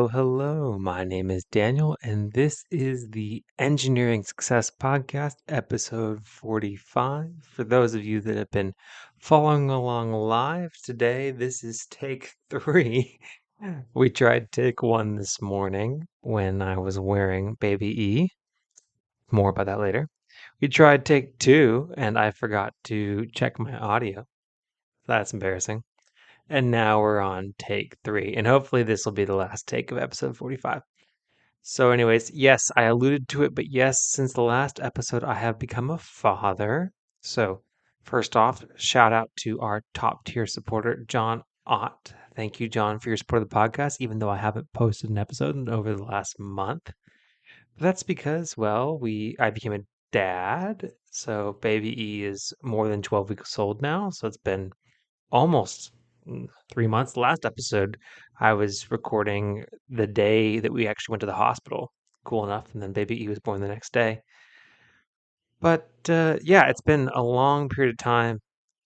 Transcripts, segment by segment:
Hello. My name is Daniel, and this is the Engineering Success Podcast, episode 45. For those of you that have been following along live today, this is take 3. We tried take 1 this morning when I was wearing Baby E. More about that later. We tried take 2, and I forgot to check my audio. That's embarrassing. And now we're on take 3, and hopefully this will be the last take of episode 45. So, anyways, yes, I alluded to it, but yes, since the last episode, I have become a father. So, first off, shout out to our top tier supporter, John Ott. Thank you, John, for your support of the podcast, even though I haven't posted an episode in over the last month. But that's because, well, I became a dad. So, baby E is more than 12 weeks old now. So, it's been almost 3 months. The last episode, I was recording the day that we actually went to the hospital. Cool enough. And then baby E was born the next day. But yeah, it's been a long period of time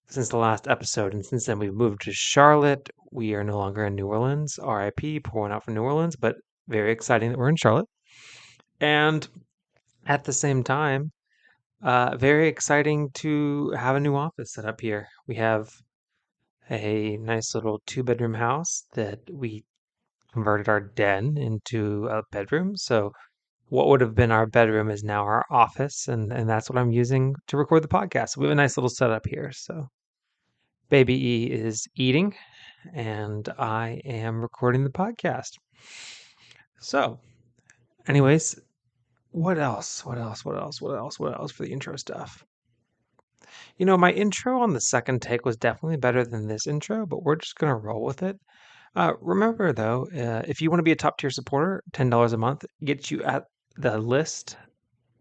since the last episode. And since then, we've moved to Charlotte. We are no longer in New Orleans. RIP, pouring out for New Orleans, but very exciting that we're in Charlotte. And at the same time, very exciting to have a new office set up here. We have a nice little 2-bedroom house that we converted our den into a bedroom. So what would have been our bedroom is now our office, and that's what I'm using to record the podcast. We have a nice little setup here. So baby E is eating, and I am recording the podcast. So, anyways, what else for the intro stuff? My intro on the second take was definitely better than this intro, but we're just going to roll with it. Remember, though, if you want to be a top tier supporter, $10 a month gets you at the list,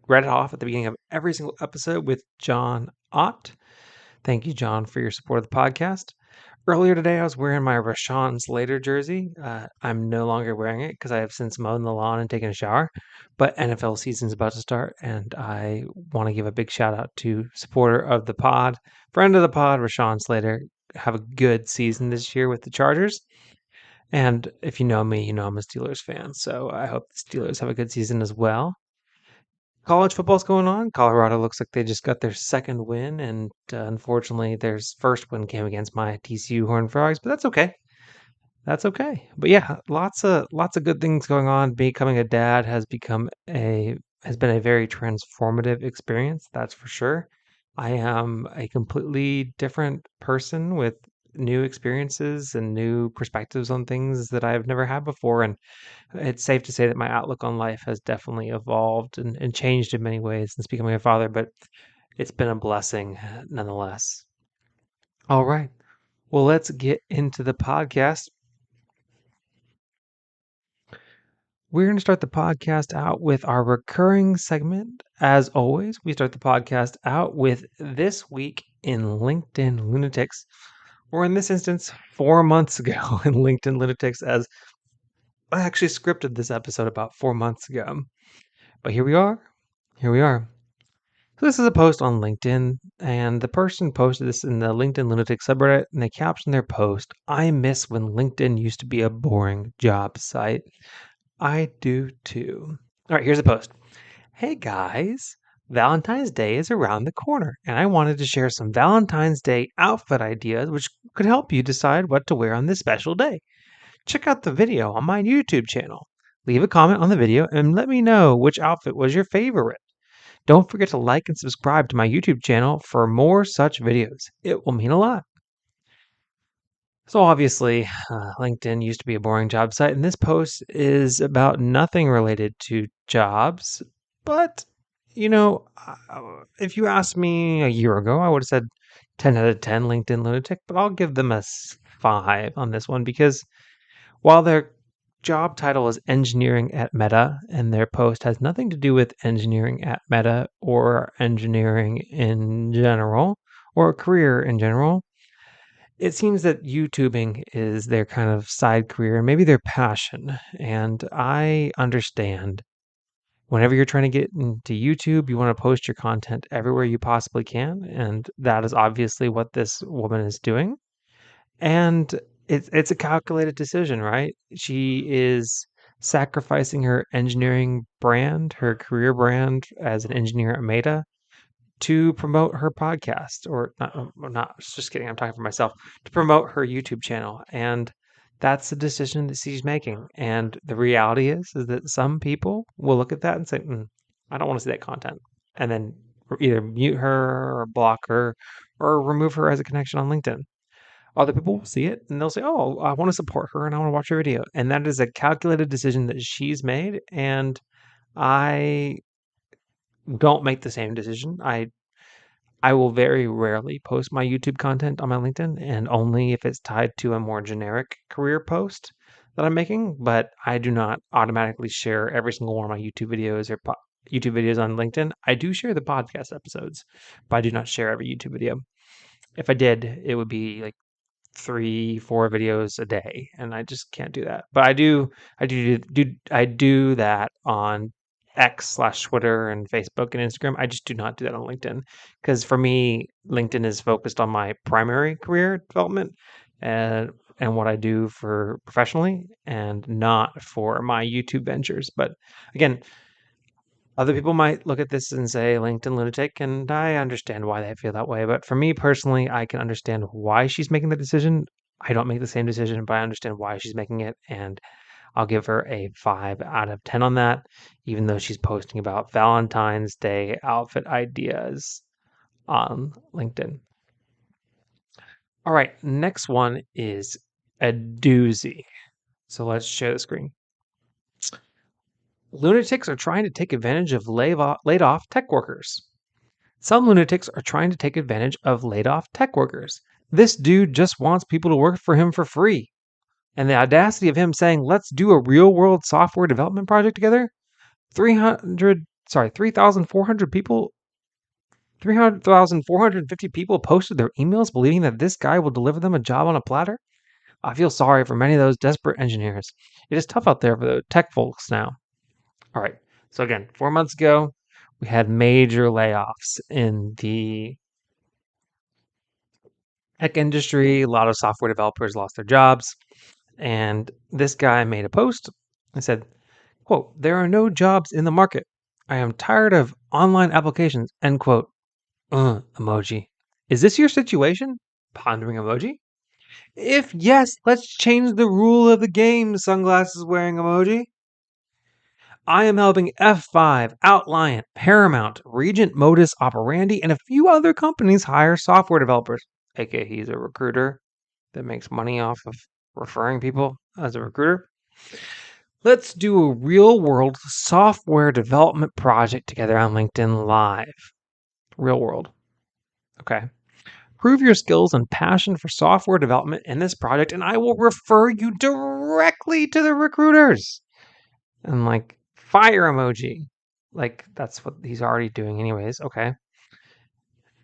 read it off at the beginning of every single episode with John Ott. Thank you, John, for your support of the podcast. Earlier today, I was wearing my Rashawn Slater jersey. I'm no longer wearing it because I have since mown the lawn and taken a shower. But NFL season's about to start, and I want to give a big shout out to supporter of the pod, friend of the pod, Rashawn Slater. Have a good season this year with the Chargers. And if you know me, you know I'm a Steelers fan. So I hope the Steelers have a good season as well. College football's going on. Colorado looks like they just got their second win, and unfortunately, their first win came against my TCU Horned Frogs, but that's okay. That's okay. But yeah, lots of good things going on. Becoming a dad has been a very transformative experience, that's for sure. I am a completely different person with new experiences and new perspectives on things that I've never had before, and it's safe to say that my outlook on life has definitely evolved and changed in many ways since becoming a father, but it's been a blessing nonetheless. All right. Well, let's get into the podcast. We're going to start the podcast out with our recurring segment. As always, we start the podcast out with This Week in LinkedIn Lunatics, or in this instance, 4 months ago in LinkedIn Lunatics, as I actually scripted this episode about 4 months ago. But here we are. Here we are. So this is a post on LinkedIn, and the person posted this in the LinkedIn Lunatic subreddit, and they captioned their post, "I miss when LinkedIn used to be a boring job site." I do too. All right, here's the post. "Hey guys, Valentine's Day is around the corner, and I wanted to share some Valentine's Day outfit ideas which could help you decide what to wear on this special day. Check out the video on my YouTube channel. Leave a comment on the video and let me know which outfit was your favorite. Don't forget to like and subscribe to my YouTube channel for more such videos. It will mean a lot." So obviously, LinkedIn used to be a boring job site, and this post is about nothing related to jobs. But, if you asked me a year ago, I would have said 10 out of 10 LinkedIn lunatic, but I'll give them a 5 on this one because while their job title is engineering at Meta, and their post has nothing to do with engineering at Meta or engineering in general or a career in general, it seems that YouTubing is their kind of side career and maybe their passion. And I understand whenever you're trying to get into YouTube, you want to post your content everywhere you possibly can, and that is obviously what this woman is doing. And it's a calculated decision, right? She is sacrificing her engineering brand, her career brand as an engineer at Meta, to promote her podcast, or not, just kidding, I'm talking for myself, to promote her YouTube channel. And that's the decision that she's making. And the reality is that some people will look at that and say, I don't want to see that content. And then either mute her or block her or remove her as a connection on LinkedIn. Other people will see it and they'll say, oh, I want to support her and I want to watch her video. And that is a calculated decision that she's made. And I don't make the same decision. I will very rarely post my YouTube content on my LinkedIn, and only if it's tied to a more generic career post that I'm making. But I do not automatically share every single one of my YouTube videos or YouTube videos on LinkedIn. I do share the podcast episodes, but I do not share every YouTube video. If I did, it would be like 3, 4 videos a day, and I just can't do that. But I do that on X/Twitter and Facebook and Instagram. I just do not do that on LinkedIn, because for me, LinkedIn is focused on my primary career development and what I do for professionally, and not for my YouTube ventures. But again, other people might look at this and say LinkedIn lunatic, and I understand why they feel that way. But for me personally, I can understand why she's making the decision. I don't make the same decision, but I understand why she's making it. And I'll give her a 5 out of 10 on that, even though she's posting about Valentine's Day outfit ideas on LinkedIn. All right, next one is a doozy. So let's share the screen. Lunatics are trying to take advantage of laid off tech workers. Some lunatics are trying to take advantage of laid off tech workers. This dude just wants people to work for him for free. And the audacity of him saying, let's do a real world software development project together. 3,400 people, 300,450 people posted their emails believing that this guy will deliver them a job on a platter. I feel sorry for many of those desperate engineers. It is tough out there for the tech folks now. All right. So again, 4 months ago, we had major layoffs in the tech industry. A lot of software developers lost their jobs. And this guy made a post and said, quote, there are no jobs in the market. I am tired of online applications, end quote. Emoji. Is this your situation? Pondering emoji. If yes, let's change the rule of the game, sunglasses wearing emoji. I am helping F5, Outliant, Paramount, Regent Modus Operandi, and a few other companies hire software developers. AKA he's a recruiter that makes money off of referring people as a recruiter. Let's do a real world software development project together on LinkedIn Live. Real world. Okay. Prove your skills and passion for software development in this project, and I will refer you directly to the recruiters. And like, fire emoji. Like, that's what he's already doing, anyways. Okay.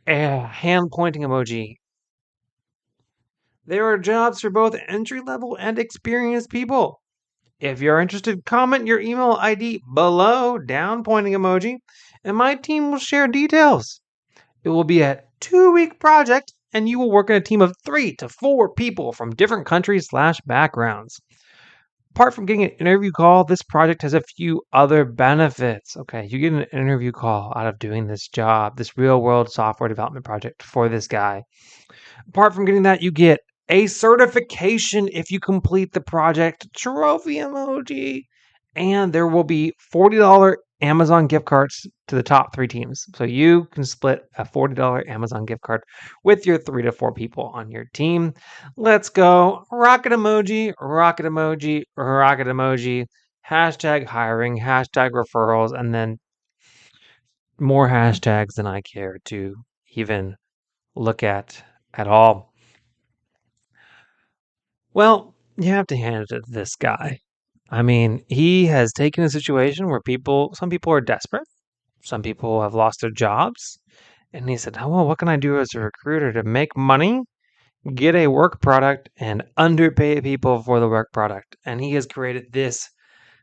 Hand pointing emoji. There are jobs for both entry level and experienced people. If you're interested, comment your email ID below, down pointing emoji, and my team will share details. It will be a 2-week project, and you will work in a team of 3 to 4 people from different countries/backgrounds. Apart from getting an interview call, this project has a few other benefits. Okay, you get an interview call out of doing this job, this real world software development project for this guy. Apart from getting that, you get a certification if you complete the project, trophy emoji, and there will be $40 Amazon gift cards to the top 3 teams. So you can split a $40 Amazon gift card with your 3 to 4 people on your team. Let's go. Rocket emoji, rocket emoji, rocket emoji. Hashtag hiring, hashtag referrals, and then more hashtags than I care to even look at all. Well, you have to hand it to this guy. I mean, he has taken a situation where some people are desperate, some people have lost their jobs, and he said, oh, well, what can I do as a recruiter to make money, get a work product, and underpay people for the work product? And he has created this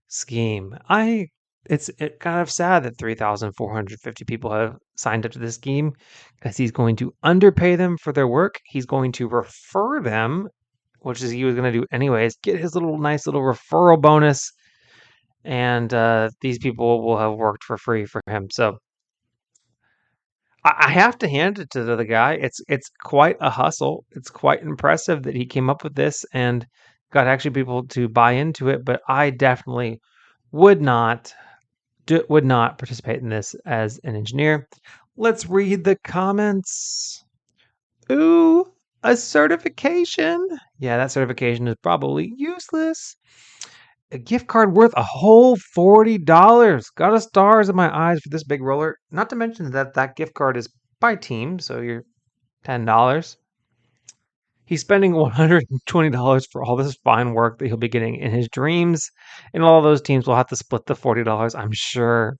scheme. I it's kind of sad that 3,450 people have signed up to this scheme because he's going to underpay them for their work. He's going to refer them, which is he was going to do anyways, get his nice little referral bonus, and these people will have worked for free for him. So I have to hand it to the guy. It's quite a hustle. It's quite impressive that he came up with this and got actually people to buy into it. But I definitely would not would not participate in this as an engineer. Let's read the comments. Ooh, a certification. Yeah, that certification is probably useless. A gift card worth a whole $40. Got a stars in my eyes for this big roller. Not to mention that gift card is by team, so you're $10. He's spending $120 for all this fine work that he'll be getting in his dreams, and all those teams will have to split the $40, I'm sure.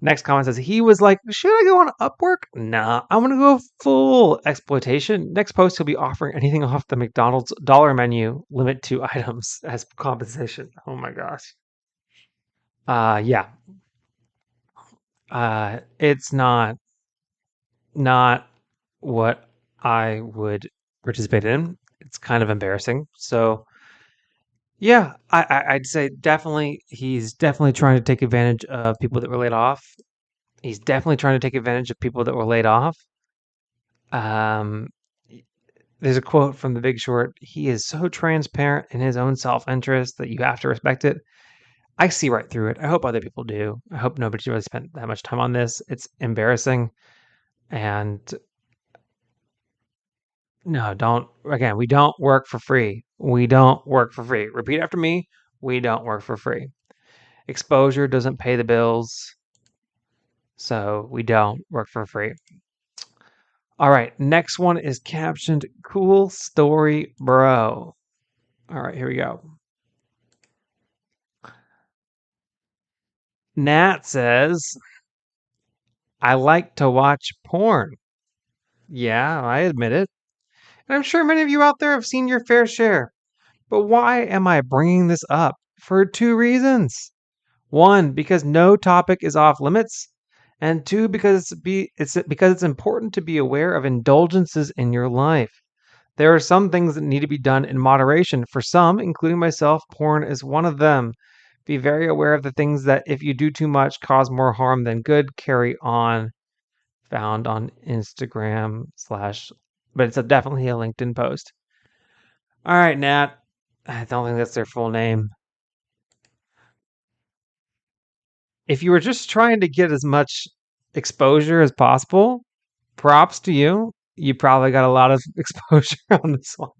Next comment says, he was like, should I go on Upwork? Nah, I want to go full exploitation. Next post, he'll be offering anything off the McDonald's dollar menu, limit 2 items as compensation. Oh my gosh. Yeah. It's not what I would participate in. It's kind of embarrassing. So yeah, I'd say definitely he's definitely trying to take advantage of people that were laid off. He's definitely trying to take advantage of people that were laid off. Um, there's a quote from The Big Short. He is so transparent in his own self-interest that you have to respect it. I see right through it. I hope other people do. I hope nobody really spent that much time on this. It's embarrassing. And no, don't. Again, we don't work for free. We don't work for free. Repeat after me. We don't work for free. Exposure doesn't pay the bills. So we don't work for free. All right, next one is captioned Cool Story Bro. All right, here we go. Nat says, I like to watch porn. Yeah, I admit it. And I'm sure many of you out there have seen your fair share. But why am I bringing this up? For two reasons. One, because no topic is off limits. And two, because it's important to be aware of indulgences in your life. There are some things that need to be done in moderation. For some, including myself, porn is one of them. Be very aware of the things that, if you do too much, cause more harm than good. Carry on. Found on Instagram slash, but it's definitely a LinkedIn post. All right, Nat. I don't think that's their full name. If you were just trying to get as much exposure as possible, props to you. You probably got a lot of exposure on this one.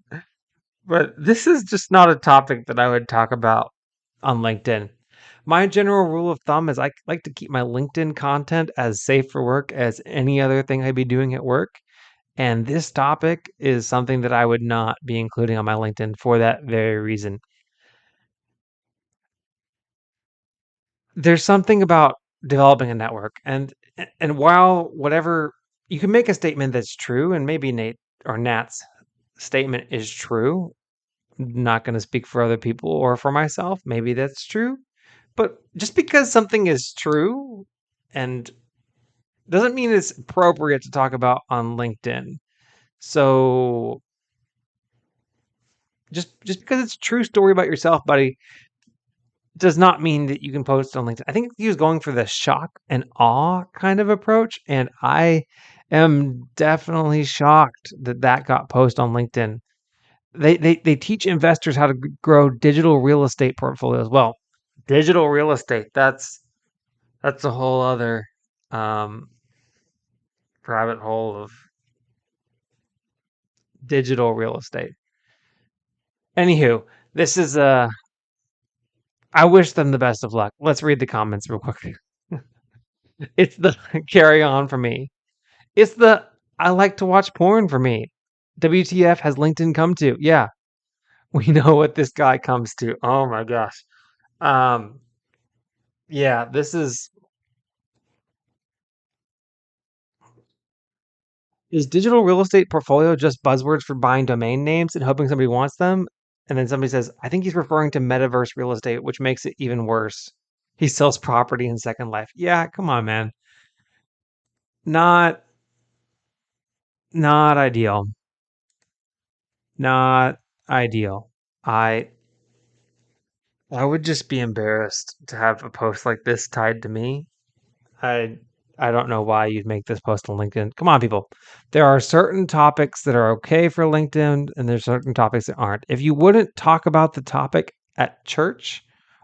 But this is just not a topic that I would talk about on LinkedIn. My general rule of thumb is I like to keep my LinkedIn content as safe for work as any other thing I'd be doing at work. And this topic is something that I would not be including on my LinkedIn for that very reason. There's something about developing a network, and while whatever you can make a statement that's true, and maybe Nate or Nat's statement is true, not going to speak for other people or for myself, maybe that's true, but just because something is true and doesn't mean it's appropriate to talk about on LinkedIn. So just because it's a true story about yourself, buddy, does not mean that you can post on LinkedIn. I think he was going for the shock and awe kind of approach, and I am definitely shocked that that got posted on LinkedIn. They teach investors how to grow digital real estate portfolios. Well, digital real estate, that's a whole other um, rabbit hole of digital real estate. Anywho, this is I wish them the best of luck. Let's read the comments real quick. It's the carry on for me. It's the I like to watch porn for me. WTF has LinkedIn come to? Yeah, we know what this guy comes to. Oh my gosh. Um, yeah, this is digital real estate portfolio just buzzwords for buying domain names and hoping somebody wants them? And then somebody says, I think he's referring to metaverse real estate, which makes it even worse. He sells property in Second Life. Yeah, come on, man. Not not ideal. Not ideal. I I would just be embarrassed to have a post like this tied to me. I I don't know why you'd make this post on LinkedIn. Come on, people. There are certain topics that are okay for LinkedIn, and there's certain topics that aren't. If you wouldn't talk about the topic at church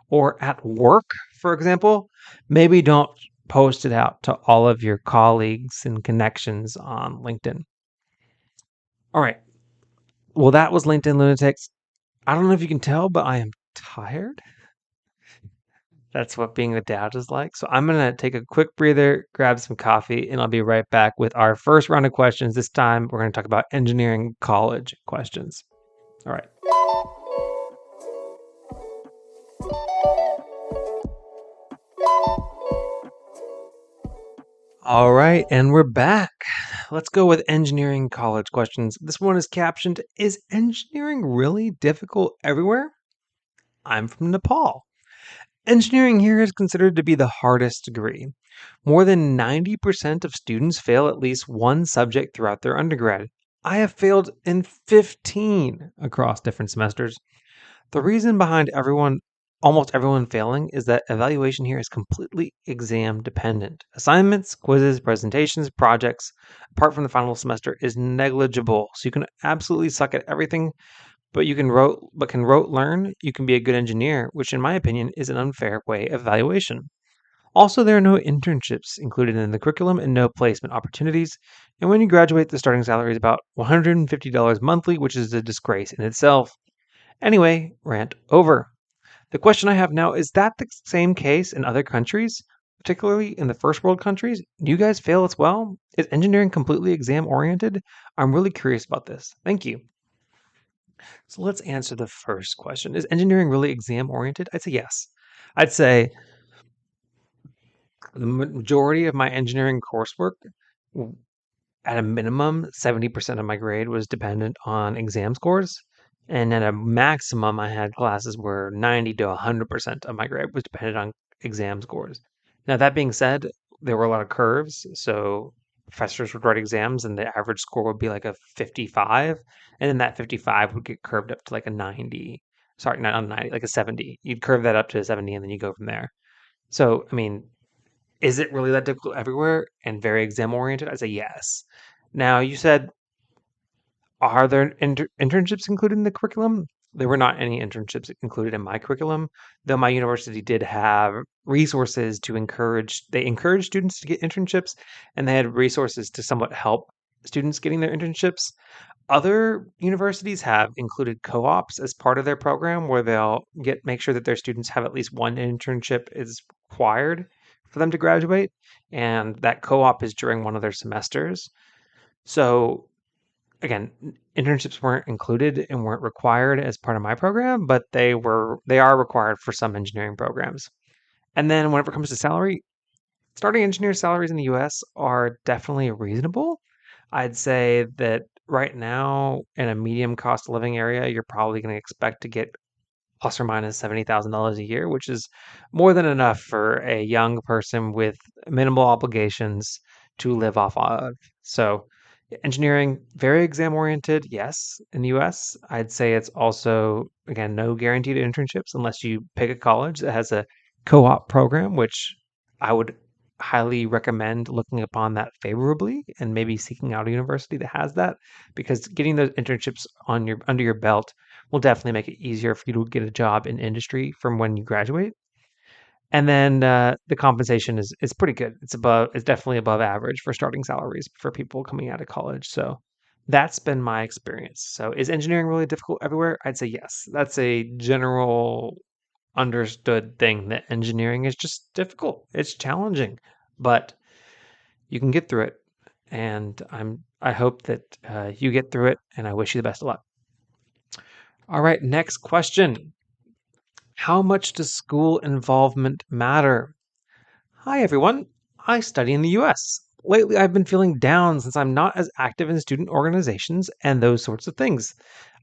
or at work, for example, maybe don't post it out to all of your colleagues and connections on LinkedIn. All right. Well, that was LinkedIn Lunatics. I don't know if you can tell, but I am tired. That's what being a dad is like. So I'm going to take a quick breather, grab some coffee, and I'll be right back with our first round of questions. This time, we're going to talk about engineering college questions. All right. All right, and we're back. Let's go with engineering college questions. This one is captioned, "Is engineering really difficult everywhere?" I'm from Nepal. Engineering here is considered to be the hardest degree. More than 90% of students fail at least one subject throughout their undergrad. I have failed in 15 across different semesters. The reason behind almost everyone failing is that evaluation here is completely exam dependent. Assignments, quizzes, presentations, projects, apart from the final semester, is negligible. So you can absolutely suck at everything, but can rote learn, you can be a good engineer, which in my opinion is an unfair way of evaluation. Also, there are no internships included in the curriculum and no placement opportunities. And when you graduate, the starting salary is about $150 monthly, which is a disgrace in itself. Anyway, rant over. The question I have now, is that the same case in other countries, particularly in the first world countries? Do you guys fail as well? Is engineering completely exam oriented? I'm really curious about this. Thank you. So let's answer the first question. Is engineering really exam oriented? I'd say yes. I'd say the majority of my engineering coursework, at a minimum, 70% of my grade was dependent on exam scores. And at a maximum, I had classes where 90 to 100% of my grade was dependent on exam scores. Now, that being said, there were a lot of curves. So professors would write exams and the average score would be like a 55. And then that 55 would get curved up to like a 90. Sorry, not a 90, like a 70. You'd curve that up to a 70 and then you go from there. So, I mean, is it really that difficult everywhere and very exam oriented? I'd say yes. Now, you said, are there internships included in the curriculum? There were not any internships included in my curriculum, though my university did have resources to they encouraged students to get internships, and they had resources to somewhat help students getting their internships. Other universities have included co-ops as part of their program where they'll make sure that their students have at least one internship is required for them to graduate, and that co-op is during one of their semesters. So again, internships weren't included and weren't required as part of my program, but they are required for some engineering programs. And then whenever it comes to salary, starting engineer salaries in the US are definitely reasonable. I'd say that right now in a medium cost of living area, you're probably going to expect to get plus or minus $70,000 a year, which is more than enough for a young person with minimal obligations to live off of. So, engineering, very exam oriented, yes, in the US. I'd say it's also, again, no guaranteed internships unless you pick a college that has a co op program, which I would highly recommend looking upon that favorably and maybe seeking out a university that has that, because getting those internships on your under your belt will definitely make it easier for you to get a job in industry from when you graduate. And then the compensation is pretty good. It's definitely above average for starting salaries for people coming out of college. So that's been my experience. So is engineering really difficult everywhere? I'd say yes. That's a general understood thing, that engineering is just difficult. It's challenging, but you can get through it. And I hope that you get through it, and I wish you the best of luck. All right, next question. How much does school involvement matter? Hi, everyone. I study in the US. Lately, I've been feeling down since I'm not as active in student organizations and those sorts of things.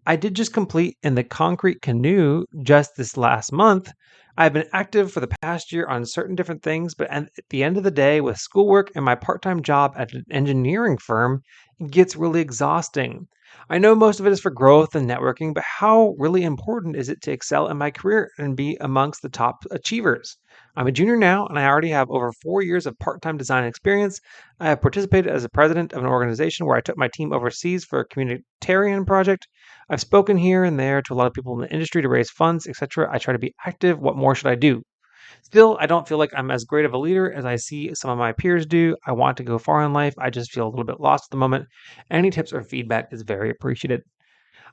I did just complete in the concrete canoe just this last month. I've been active for the past year on certain different things, but at the end of the day, with schoolwork and my part time job at an engineering firm, it gets really exhausting. I know most of it is for growth and networking, but how really important is it to excel in my career and be amongst the top achievers? I'm a junior now, and I already have over 4 years of part time design experience. I have participated as a president of an organization where I took my team overseas for a communitarian project. I've spoken here and there to a lot of people in the industry to raise funds, etc. I try to be active. What more should I do? Still, I don't feel like I'm as great of a leader as I see some of my peers do. I want to go far in life. I just feel a little bit lost at the moment. Any tips or feedback is very appreciated.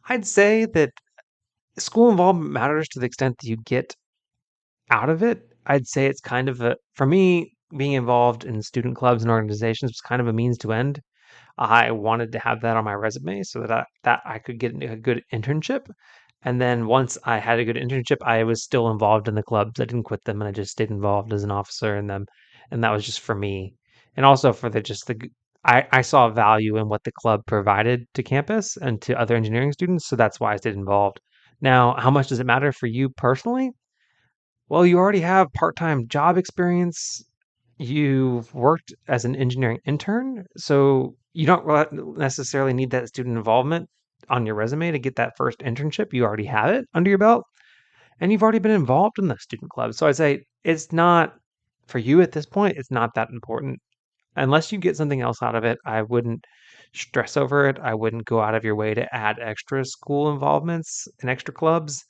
I'd say that school involvement matters to the extent that you get out of it. I'd say it's kind of for me, being involved in student clubs and organizations was kind of a means to end. I wanted to have that on my resume so that I could get a good internship. And then once I had a good internship, I was still involved in the clubs. I didn't quit them, and I just stayed involved as an officer in them. And that was just for me, and also for I saw value in what the club provided to campus and to other engineering students, so that's why I stayed involved. Now, how much does it matter for you personally? Well, you already have part-time job experience. You've worked as an engineering intern, so you don't necessarily need that student involvement on your resume to get that first internship. You already have it under your belt, and you've already been involved in the student club. So I'd say it's not for you at this point, it's not that important. Unless you get something else out of it, I wouldn't stress over it. I wouldn't go out of your way to add extra school involvements and extra clubs.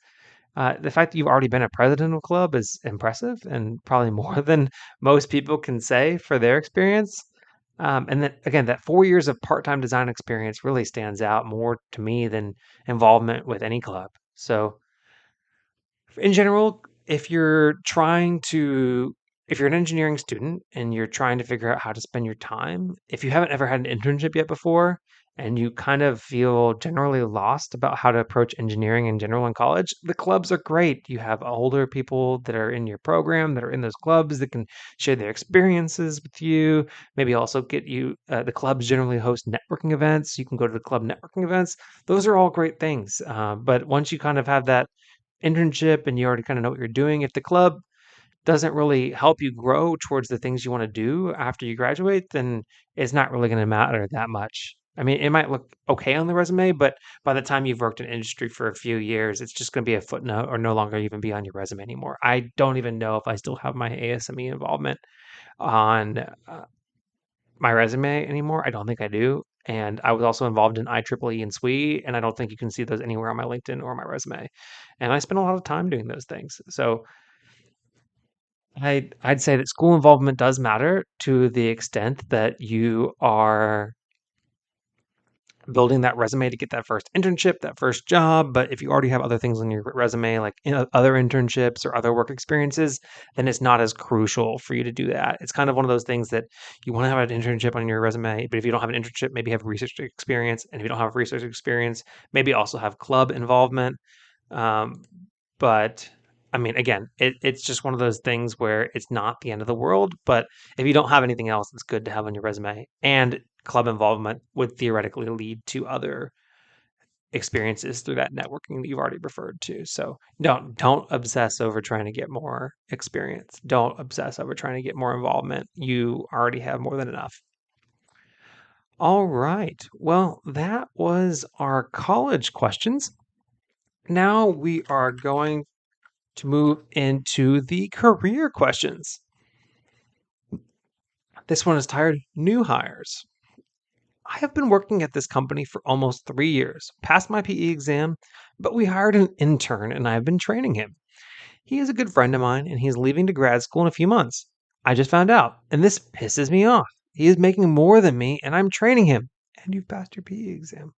The fact that you've already been a president of a club is impressive and probably more than most people can say for their experience. And then again, that 4 years of part-time design experience really stands out more to me than involvement with any club. So in general, if you're an engineering student and you're trying to figure out how to spend your time, if you haven't ever had an internship yet before and you kind of feel generally lost about how to approach engineering in general in college, the clubs are great. You have older people that are in your program that are in those clubs that can share their experiences with you. Maybe also get you, the clubs generally host networking events. You can go to the club networking events. Those are all great things. But once you kind of have that internship and you already kind of know what you're doing, if the club doesn't really help you grow towards the things you want to do after you graduate, then it's not really going to matter that much. I mean, it might look okay on the resume, but by the time you've worked in industry for a few years, it's just going to be a footnote or no longer even be on your resume anymore. I don't even know if I still have my ASME involvement on my resume anymore. I don't think I do. And I was also involved in IEEE and SWE, and I don't think you can see those anywhere on my LinkedIn or my resume. And I spent a lot of time doing those things. So I'd say that school involvement does matter to the extent that you are building that resume to get that first internship, that first job. But if you already have other things on your resume, like other internships or other work experiences, then it's not as crucial for you to do that. It's kind of one of those things that you want to have an internship on your resume, but if you don't have an internship, maybe have research experience. And if you don't have research experience, maybe also have club involvement. Um, but I mean, again, it's just one of those things where it's not the end of the world. But if you don't have anything else, it's good to have on your resume. And club involvement would theoretically lead to other experiences through that networking that you've already referred to. So don't obsess over trying to get more experience. Don't obsess over trying to get more involvement. You already have more than enough. All right. Well, that was our college questions. Now we are going to move into the career questions. This one is titled New Hires. I have been working at this company for almost 3 years, passed my PE exam, but we hired an intern and I have been training him. He is a good friend of mine and he's leaving to grad school in a few months. I just found out, and this pisses me off. He is making more than me and I'm training him. And you've passed your PE exam.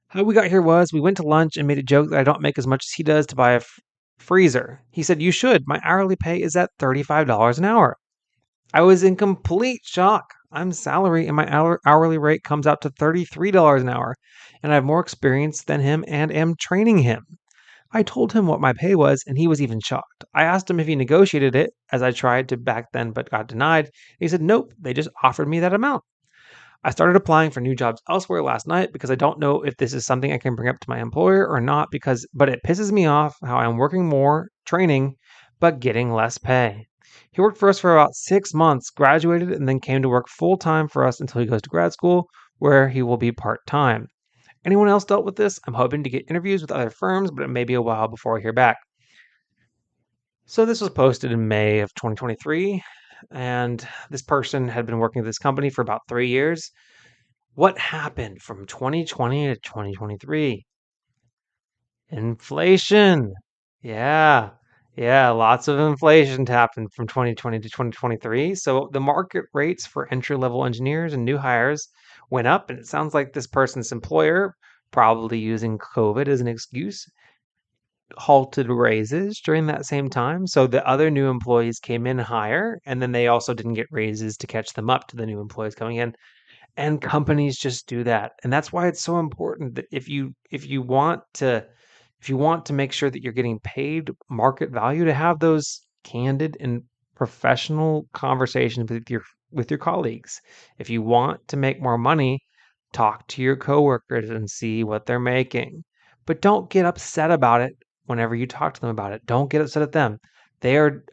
How we got here was we went to lunch and made a joke that I don't make as much as he does to buy a freezer. He said, "You should. My hourly pay is at $35 an hour." I was in complete shock. I'm salary and my hourly rate comes out to $33 an hour, and I have more experience than him and am training him. I told him what my pay was, and he was even shocked. I asked him if he negotiated it, as I tried to back then but got denied. He said, "Nope, they just offered me that amount." I started applying for new jobs elsewhere last night because I don't know if this is something I can bring up to my employer or not but it pisses me off how I'm working more training but getting less pay. He worked for us for about 6 months, graduated, and then came to work full time for us until he goes to grad school, where he will be part time. Anyone else dealt with this? I'm hoping to get interviews with other firms, but it may be a while before I hear back. So this was posted in May of 2023, and this person had been working at this company for about 3 years. What happened from 2020 to 2023? Inflation. Yeah. Yeah, lots of inflation happened from 2020 to 2023. So the market rates for entry-level engineers and new hires went up, and it sounds like this person's employer, probably using COVID as an excuse, halted raises during that same time. So the other new employees came in higher, and then they also didn't get raises to catch them up to the new employees coming in. And companies just do that. And that's why it's so important that if you want to make sure that you're getting paid market value, to have those candid and professional conversations with your colleagues. If you want to make more money, talk to your coworkers and see what they're making. But don't get upset about it whenever you talk to them about it. Don't get upset at them. They are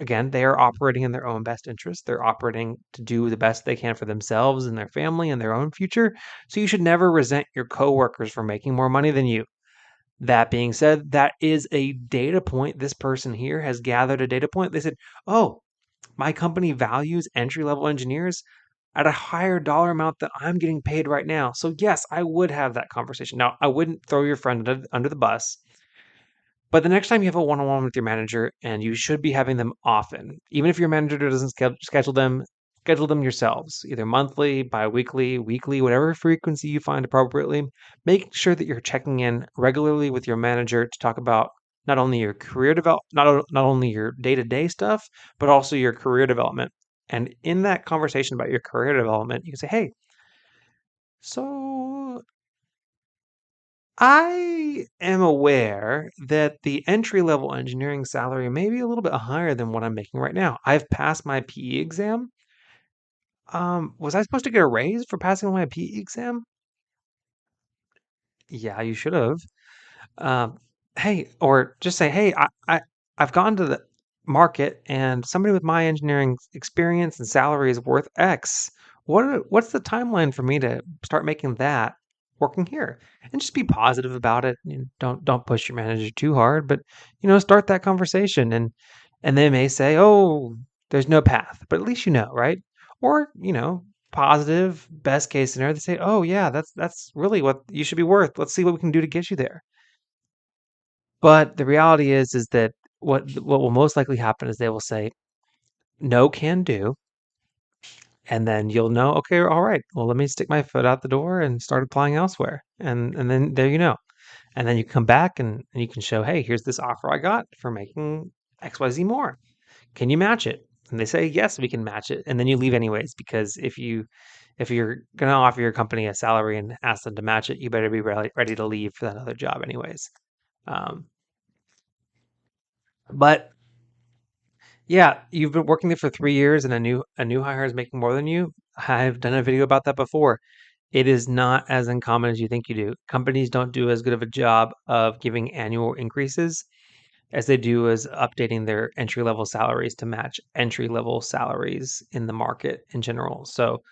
operating in their own best interest. They're operating to do the best they can for themselves and their family and their own future. So you should never resent your coworkers for making more money than you. That being said, that is a data point. This person here has gathered a data point. They said, "Oh, my company values entry level engineers at a higher dollar amount than I'm getting paid right now." So, yes, I would have that conversation. Now, I wouldn't throw your friend under the bus, but the next time you have a one-on-one with your manager, and you should be having them often, even if your manager doesn't schedule them yourselves, either monthly, bi-weekly, weekly, whatever frequency you find appropriately. Make sure that you're checking in regularly with your manager to talk about not only your career develop, not only your day-to-day stuff, but also your career development. And in that conversation about your career development, you can say, "Hey, so I am aware that the entry level engineering salary may be a little bit higher than what I'm making right now. I've passed my PE exam. Was I supposed to get a raise for passing my PE exam? Yeah, you should have. Um, hey, or just say, hey, I've gone to the market, and somebody with my engineering experience and salary is worth X. What's the timeline for me to start making that working here?" And just be positive about it. Don't push your manager too hard, but start that conversation, and they may say, "Oh, there's no path," but at least right? Or positive best case scenario, they say, "Oh yeah, that's really what you should be worth. Let's see what we can do to get you there." But the reality is that what will most likely happen is they will say, "No can do," and then you'll know, "Okay, all right. Well, let me stick my foot out the door and start applying elsewhere." And then there you know. And then you come back and you can show, "Hey, here's this offer I got for making XYZ more. Can you match it?" And they say, "Yes, we can match it." And then you leave anyways, because if you're gonna offer your company a salary and ask them to match it, you better be ready to leave for that other job anyways. Um, but Yeah, you've been working there for 3 years and a new hire is making more than you. I've done a video about that before. It is not as uncommon as you think you do. Companies don't do as good of a job of giving annual increases as they do as updating their entry-level salaries to match entry-level salaries in the market in general. So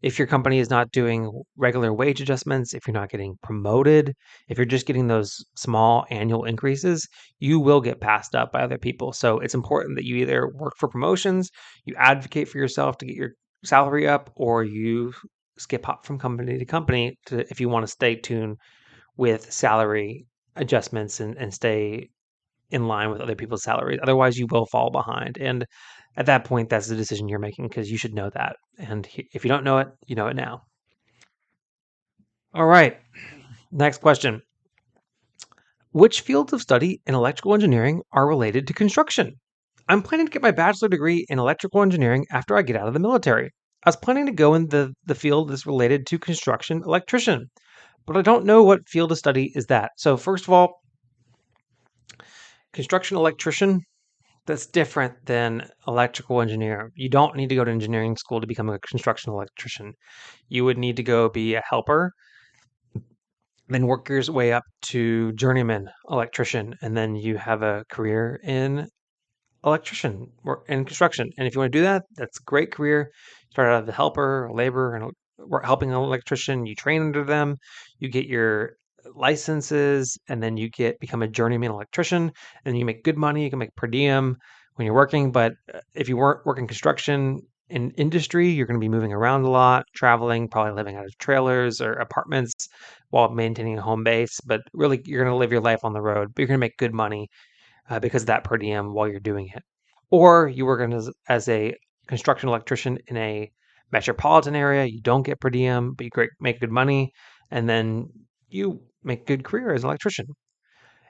if your company is not doing regular wage adjustments, if you're not getting promoted, if you're just getting those small annual increases, you will get passed up by other people. So it's important that you either work for promotions, you advocate for yourself to get your salary up, or you skip hop from company to company if you want to stay tuned with salary adjustments and stay in line with other people's salaries. Otherwise, you will fall behind. And at that point, that's the decision you're making, because you should know that. And if you don't know it, you know it now. All right. Next question. Which fields of study in electrical engineering are related to construction? I'm planning to get my bachelor degree in electrical engineering after I get out of the military. I was planning to go in the field that's related to construction electrician, but I don't know what field of study is that. So, first of all, construction electrician, that's different than electrical engineer. You don't need to go to engineering school to become a construction electrician. You would need to go be a helper, then work your way up to journeyman electrician, and then you have a career in electrician or in construction. And if you want to do that, that's a great career. Start out as a helper, a laborer, and helping an electrician. You train under them, you get your licenses, and then you become a journeyman electrician, and you make good money. You can make per diem when you're working. But if you weren't working construction in industry, you're going to be moving around a lot, traveling, probably living out of trailers or apartments while maintaining a home base. But really, you're going to live your life on the road, but you're going to make good money because of that per diem while you're doing it. Or you work as a construction electrician in a metropolitan area, you don't get per diem, but you make good money, and then you make a good career as an electrician.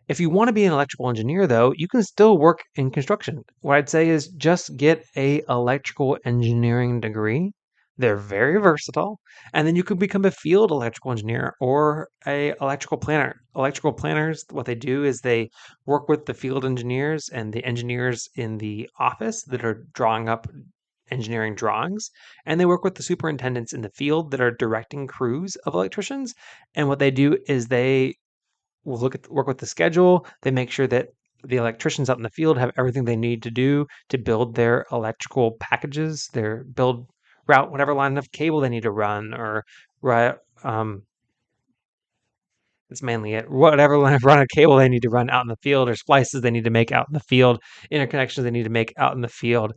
If you want to be an electrical engineer, though, you can still work in construction. What I'd say is just get a electrical engineering degree. They're very versatile, and then you could become a field electrical engineer or a electrical planner. Electrical planners, what they do is they work with the field engineers and the engineers in the office that are drawing up engineering drawings, and they work with the superintendents in the field that are directing crews of electricians. And what they do is they will work with the schedule. They make sure that the electricians out in the field have everything they need to do to build their electrical packages, route whatever line of cable they need to run, or right. That's mainly it. Whatever line of run of cable they need to run out in the field, or splices they need to make out in the field, interconnections they need to make out in the field.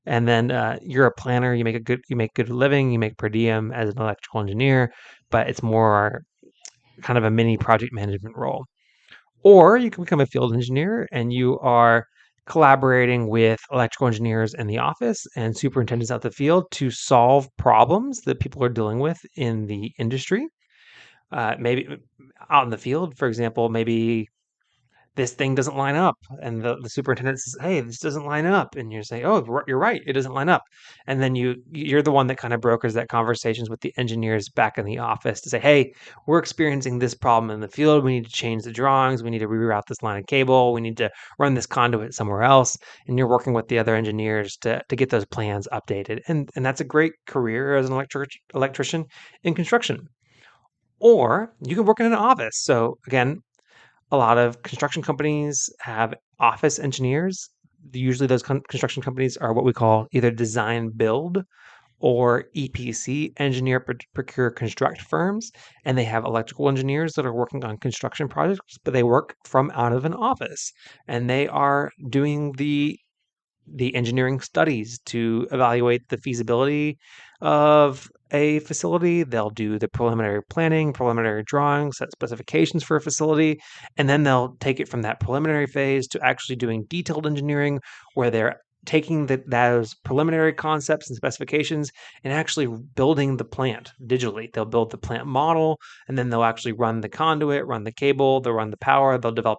And then you're a planner. You make good living. You make per diem as an electrical engineer, but it's more kind of a mini project management role. Or you can become a field engineer and you are collaborating with electrical engineers in the office and superintendents out the field to solve problems that people are dealing with in the industry. Maybe out in the field, for example, maybe this thing doesn't line up. And the superintendent says, hey, this doesn't line up. And you're saying, oh, you're right, it doesn't line up. And then you're the one that kind of brokers that conversations with the engineers back in the office to say, hey, we're experiencing this problem in the field. We need to change the drawings. We need to reroute this line of cable. We need to run this conduit somewhere else. And you're working with the other engineers to get those plans updated. And that's a great career as an electrician in construction. Or you can work in an office. So again, a lot of construction companies have office engineers. Usually, those construction companies are what we call either design build or EPC, engineer, procure, construct firms. And they have electrical engineers that are working on construction projects, but they work from out of an office. And they are doing the engineering studies to evaluate the feasibility of a facility. They'll do the preliminary planning, preliminary drawings, set specifications for a facility, and then they'll take it from that preliminary phase to actually doing detailed engineering where they're taking those preliminary concepts and specifications and actually building the plant digitally. They'll build the plant model, and then they'll actually run the conduit, run the cable, they'll run the power, they'll develop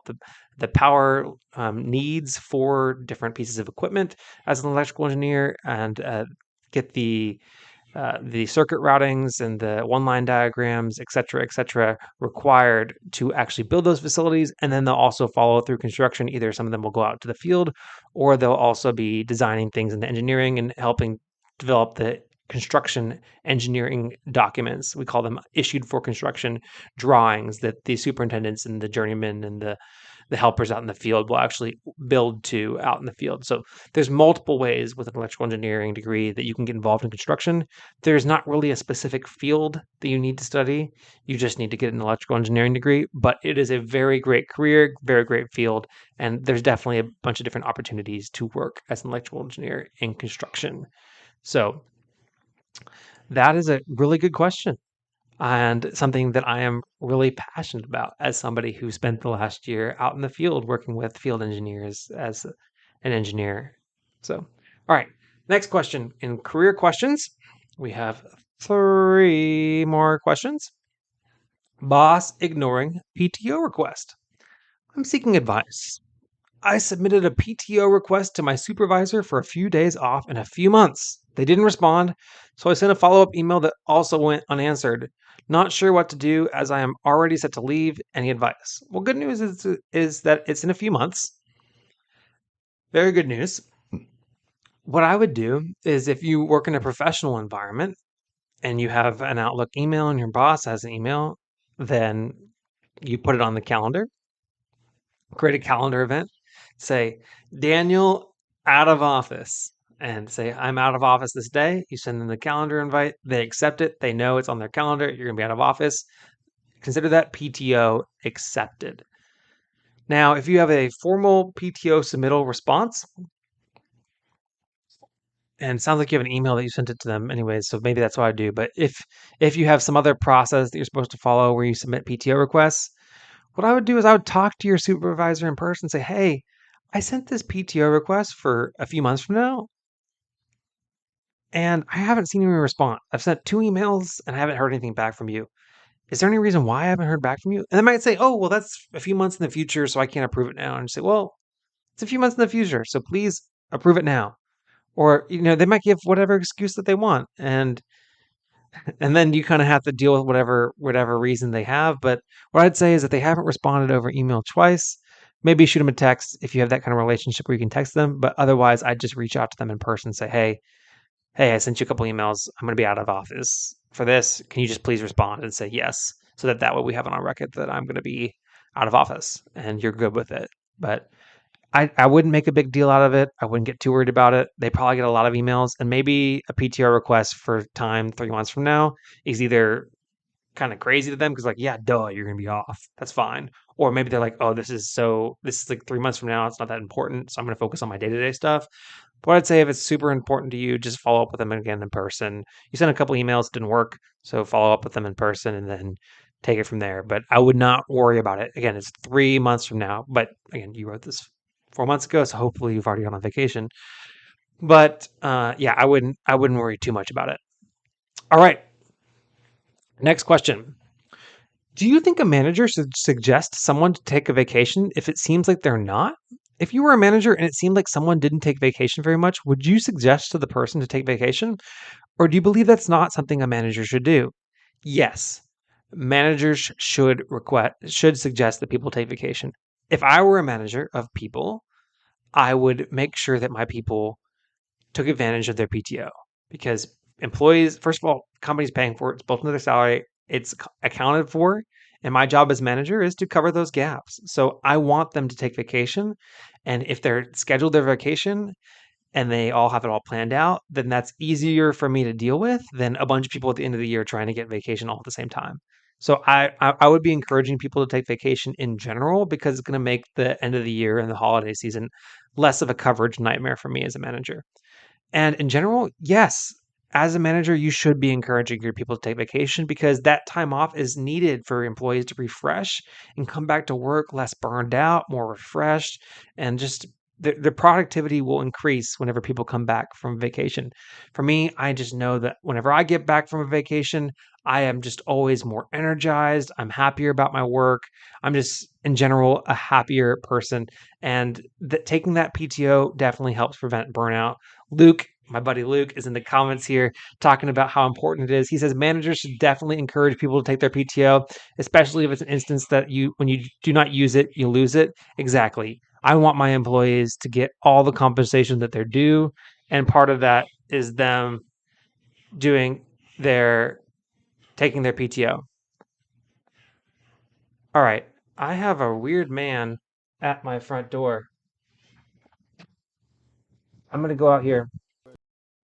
the power needs for different pieces of equipment as an electrical engineer, and get the circuit routings and the one-line diagrams, et cetera, required to actually build those facilities. And then they'll also follow through construction. Either some of them will go out to the field, or they'll also be designing things in the engineering and helping develop the construction engineering documents. We call them issued for construction drawings that the superintendents and the journeymen and the helpers out in the field will actually build to out in the field. So there's multiple ways with an electrical engineering degree that you can get involved in construction. There's not really a specific field that you need to study. You just need to get an electrical engineering degree, but it is a very great career, very great field, and there's definitely a bunch of different opportunities to work as an electrical engineer in construction. So that is a really good question and something that I am really passionate about as somebody who spent the last year out in the field working with field engineers as an engineer. So, all right, next question in career questions. We have 3 more questions. Boss ignoring PTO request. I'm seeking advice. I submitted a PTO request to my supervisor for a few days off in a few months. They didn't respond, so I sent a follow up email that also went unanswered. Not sure what to do as I am already set to leave. Any advice? Well, good news is that it's in a few months. Very good news. What I would do is if you work in a professional environment and you have an Outlook email and your boss has an email, then you put it on the calendar, create a calendar event, say, Daniel out of office and say, I'm out of office this day. You send them the calendar invite. They accept it. They know it's on their calendar. You're going to be out of office. Consider that PTO accepted. Now, if you have a formal PTO submittal response, and it sounds like you have an email that you sent it to them anyways, so maybe that's what I do. But if you have some other process that you're supposed to follow where you submit PTO requests, what I would do is I would talk to your supervisor in person and say, hey, I sent this PTO request for a few months from now, and I haven't seen any response. I've sent 2 emails and I haven't heard anything back from you. Is there any reason why I haven't heard back from you? And they might say, oh, well, that's a few months in the future, so I can't approve it now. And you say, well, it's a few months in the future, so please approve it now. Or, they might give whatever excuse that they want. And then you kind of have to deal with whatever reason they have. But what I'd say is that they haven't responded over email twice. Maybe shoot them a text if you have that kind of relationship where you can text them. But otherwise, I'd just reach out to them in person and say, hey, I sent you a couple emails. I'm going to be out of office for this. Can you just please respond and say yes? So that way we have it on record that I'm going to be out of office and you're good with it. But I wouldn't make a big deal out of it. I wouldn't get too worried about it. They probably get a lot of emails, and maybe a PTO request for time 3 months from now is either kind of crazy to them because, like, yeah, duh, you're gonna be off. That's fine. Or maybe they're like, oh, this is like 3 months from now. It's not that important, so I'm gonna focus on my day to day stuff. But I'd say if it's super important to you, just follow up with them again in person. You sent a couple emails, didn't work, so follow up with them in person and then take it from there. But I would not worry about it. Again, it's 3 months from now. But again, you wrote this 4 months ago, so hopefully you've already gone on vacation. But yeah, I wouldn't worry too much about it. All right, next question. Do you think a manager should suggest someone to take a vacation if it seems like they're not? If you were a manager and it seemed like someone didn't take vacation very much, would you suggest to the person to take vacation? Or do you believe that's not something a manager should do? Yes. Managers should suggest that people take vacation. If I were a manager of people, I would make sure that my people took advantage of their PTO because employees, first of all, company's paying for it. It's built into their salary. It's accounted for. And my job as manager is to cover those gaps. So I want them to take vacation. And if they're scheduled their vacation and they all have it all planned out, then that's easier for me to deal with than a bunch of people at the end of the year trying to get vacation all at the same time. So I would be encouraging people to take vacation in general because it's going to make the end of the year and the holiday season less of a coverage nightmare for me as a manager. And in general, yes, as a manager, you should be encouraging your people to take vacation because that time off is needed for employees to refresh and come back to work less burned out, more refreshed, and just the productivity will increase whenever people come back from vacation. For me, I just know that whenever I get back from a vacation, I am just always more energized. I'm happier about my work. I'm just, in general, a happier person. And taking that PTO definitely helps prevent burnout. Luke, my buddy Luke, is in the comments here talking about how important it is. He says managers should definitely encourage people to take their PTO, especially if it's an instance that when you do not use it, you lose it. Exactly. I want my employees to get all the compensation that they're due, and part of that is them doing their taking their PTO. All right. I have a weird man at my front door. I'm going to go out here.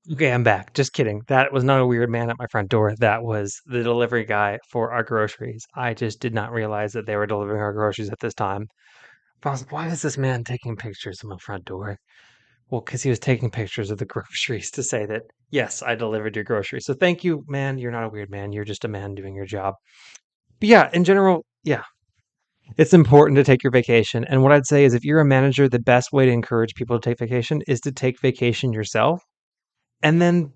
Okay, I'm back. Just kidding. That was not a weird man at my front door. That was the delivery guy for our groceries. I just did not realize that they were delivering our groceries at this time. I was like, why is this man taking pictures of my front door? Well, because he was taking pictures of the groceries to say that, yes, I delivered your groceries. So thank you, man. You're not a weird man. You're just a man doing your job. But yeah, in general, yeah, it's important to take your vacation. And what I'd say is if you're a manager, the best way to encourage people to take vacation is to take vacation yourself and then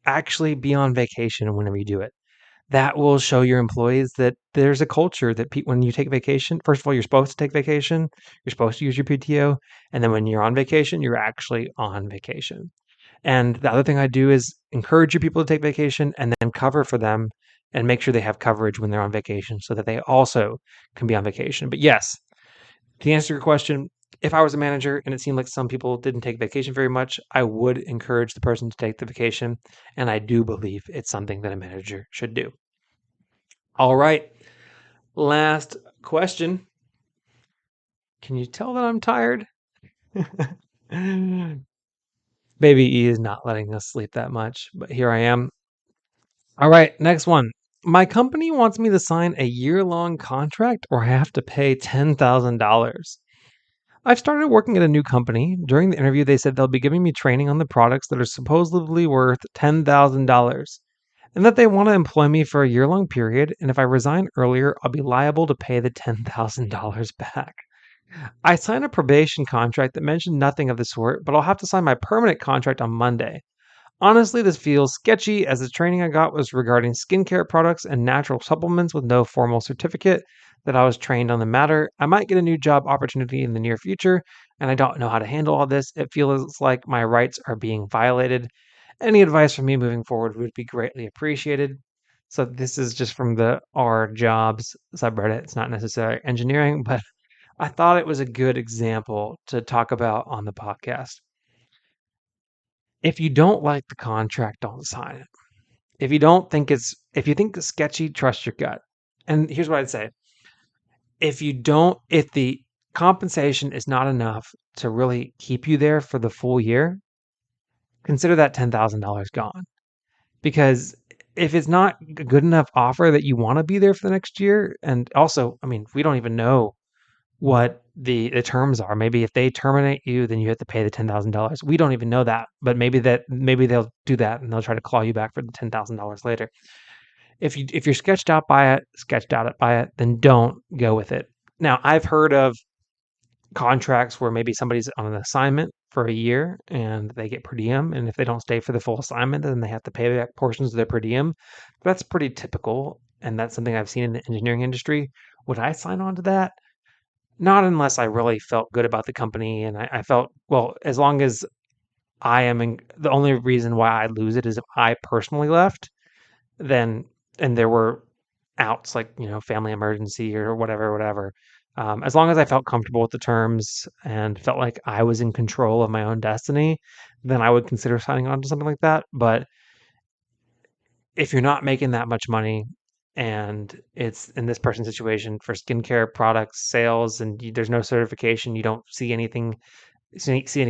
actually be on vacation whenever you do it. That will show your employees that there's a culture that when you take vacation, first of all, you're supposed to take vacation, you're supposed to use your PTO, and then when you're on vacation, you're actually on vacation. And the other thing I do is encourage your people to take vacation and then cover for them and make sure they have coverage when they're on vacation so that they also can be on vacation. But yes, to answer your question, if I was a manager and it seemed like some people didn't take vacation very much, I would encourage the person to take the vacation. And I do believe it's something that a manager should do. All right. Last question. Can you tell that I'm tired? Baby E is not letting us sleep that much, but here I am. All right, next one. My company wants me to sign a year-long contract or I have to pay $10,000. I've started working at a new company. During the interview, they said they'll be giving me training on the products that are supposedly worth $10,000 and that they want to employ me for a year-long period. And if I resign earlier, I'll be liable to pay the $10,000 back. I signed a probation contract that mentioned nothing of the sort, but I'll have to sign my permanent contract on Monday. Honestly, this feels sketchy as the training I got was regarding skincare products and natural supplements with no formal certificate that I was trained on the matter. I might get a new job opportunity in the near future, and I don't know how to handle all this. It feels like my rights are being violated. Any advice from me moving forward would be greatly appreciated. So this is just from the R jobs subreddit. It's not necessarily engineering, but I thought it was a good example to talk about on the podcast. If you don't like the contract, don't sign it. If you think it's sketchy, trust your gut. And here's what I'd say. If the compensation is not enough to really keep you there for the full year, consider that $10,000 gone. Because if it's not a good enough offer that you want to be there for the next year, and also, I mean, we don't even know what the terms are. Maybe if they terminate you, then you have to pay the $10,000. We don't even know that, but maybe they'll do that and they'll try to claw you back for the $10,000 later. If you're sketched out by it, then don't go with it. Now, I've heard of contracts where maybe somebody's on an assignment for a year and they get per diem, and if they don't stay for the full assignment, then they have to pay back portions of their per diem. That's pretty typical, and that's something I've seen in the engineering industry. Would I sign on to that? Not unless I really felt good about the company and I felt, well, as long as the only reason why I'd lose it is if I personally left, then, and there were outs like, family emergency or whatever. As long as I felt comfortable with the terms and felt like I was in control of my own destiny, then I would consider signing on to something like that. But if you're not making that much money and it's in this person's situation for skincare products sales and there's no certification, you don't see any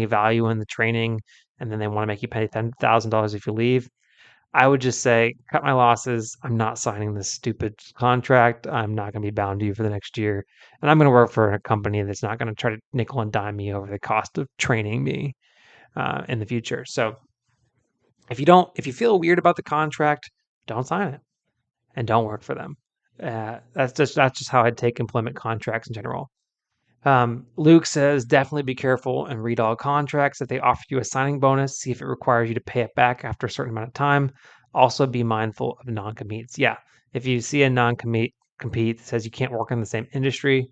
value in the training, and then they want to make you pay $10,000 if you leave, I would just say, cut my losses. I'm not signing this stupid contract. I'm not going to be bound to you for the next year. And I'm going to work for a company that's not going to try to nickel and dime me over the cost of training me in the future. So if you feel weird about the contract, don't sign it and don't work for them. That's just how I'd take employment contracts in general. Luke says definitely be careful and read all contracts. If they offer you a signing bonus, see if it requires you to pay it back after a certain amount of time. Also be mindful of non-competes. Yeah, if you see a non-compete that says you can't work in the same industry,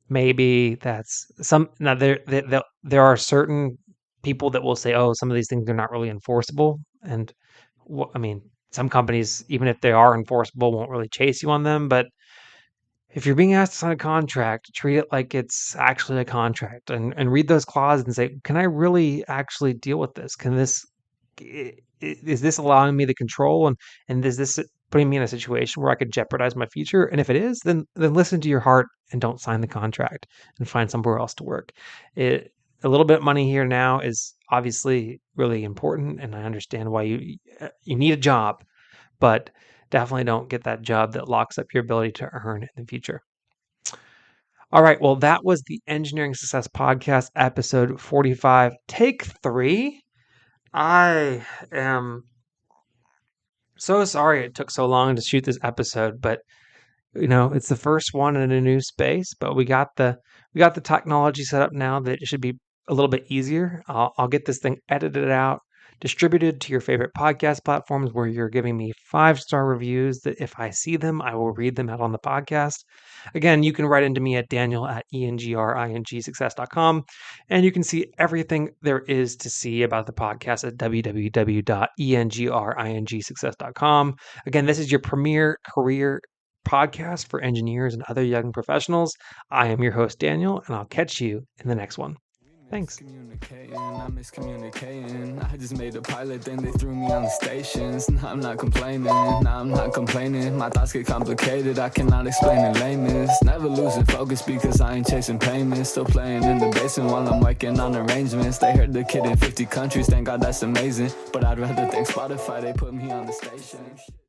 maybe that's some. Now there are certain people that will say, oh, some of these things are not really enforceable, and I mean, some companies, even if they are enforceable, won't really chase you on them, but if you're being asked to sign a contract, treat it like it's actually a contract and read those clauses and say, can I really actually deal with this? Is this allowing me the control and is this putting me in a situation where I could jeopardize my future? And if it is, then listen to your heart and don't sign the contract and find somewhere else to work. A little bit of money here now is obviously really important, and I understand why you need a job, but definitely don't get that job that locks up your ability to earn in the future. All right. Well, that was the Engineering Success Podcast, episode 45, take 3. I am so sorry it took so long to shoot this episode, but it's the first one in a new space, but we got the technology set up now that it should be a little bit easier. I'll get this thing edited out, distributed to your favorite podcast platforms where you're giving me 5-star reviews that if I see them, I will read them out on the podcast. Again, you can write into me at Daniel at ENGRingsuccess.com, and you can see everything there is to see about the podcast at www.engringsuccess.com. Again, this is your premier career podcast for engineers and other young professionals. I am your host, Daniel, and I'll catch you in the next one. Thanks. I'm miscommunicating. I just made a pilot, then they threw me on the stations. Now I'm not complaining, My thoughts get complicated, I cannot explain in layman's. Never losing focus because I ain't chasing payments. Still playing in the basement while I'm working on arrangements. They heard the kid in 50 countries, thank God that's amazing. But I'd rather thank Spotify, they put me on the station.